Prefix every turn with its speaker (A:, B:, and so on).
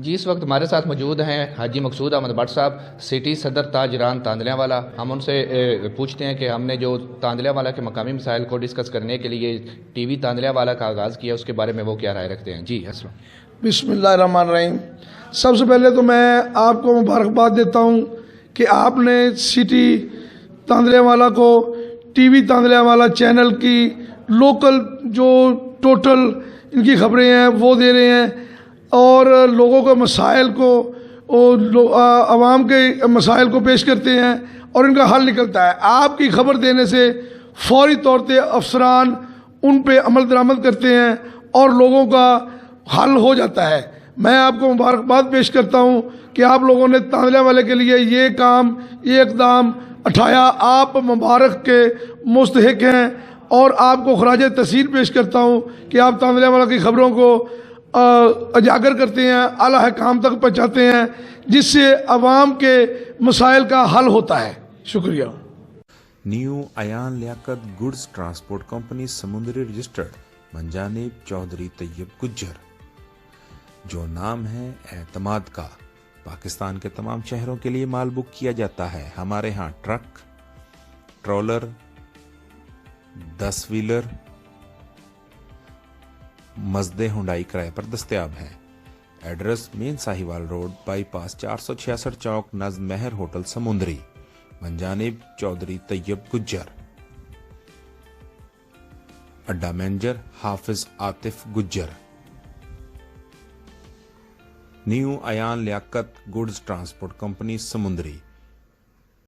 A: جی اس وقت ہمارے ساتھ موجود ہیں حاجی مقصود احمد بٹ صاحب، سٹی صدر تاجران تاندلیاں والا۔ ہم ان سے پوچھتے ہیں کہ ہم نے جو تاندلیاں والا کے مقامی مسائل کو ڈسکس کرنے کے لیے ٹی وی تاندلیاں والا کا آغاز کیا، اس کے بارے میں وہ کیا رائے رکھتے ہیں۔ جی السلام۔
B: بسم اللہ الرحمن الرحیم۔ سب سے پہلے تو میں آپ کو مبارکباد دیتا ہوں کہ آپ نے سٹی تاندلیاں والا کو ٹی وی تاندلیاں والا چینل کی لوکل جو ٹوٹل ان کی خبریں ہیں وہ دے رہے ہیں، اور لوگوں کے مسائل کو عوام کے مسائل کو پیش کرتے ہیں اور ان کا حل نکلتا ہے۔ آپ کی خبر دینے سے فوری طور پہ افسران ان پہ عمل درآمد کرتے ہیں اور لوگوں کا حل ہو جاتا ہے۔ میں آپ کو مبارکباد پیش کرتا ہوں کہ آپ لوگوں نے تاندلیاں والے کے لیے یہ اقدام اٹھایا، آپ مبارک کے مستحق ہیں، اور آپ کو خراج تحسین پیش کرتا ہوں کہ آپ تاندلیاں والا کی خبروں کو اجاگر کرتے ہیں، اعلیٰ حکام تک پہنچاتے ہیں، جس سے عوام کے مسائل کا حل ہوتا ہے۔ شکریہ۔
C: نیو ایان لیاقت گڈز ٹرانسپورٹ کمپنی سمندری رجسٹرڈ منجانب چودھری طیب گجر، جو نام ہے اعتماد کا، پاکستان کے تمام شہروں کے لیے مال بک کیا جاتا ہے۔ ہمارے ہاں truck, trailer, 10 wheeler, Mazda Hyundai کرائے پر دستیاب ہیں۔ Address main Sahiwal road, bypass 466 چوک، نزد مہر ہوٹل سمندری، منجانب چودھری طیب گجر۔ اڈا مینیجر حافظ عاطف گجر۔ نیو ایان لیاقت گڈز ٹرانسپورٹ کمپنی سمندری۔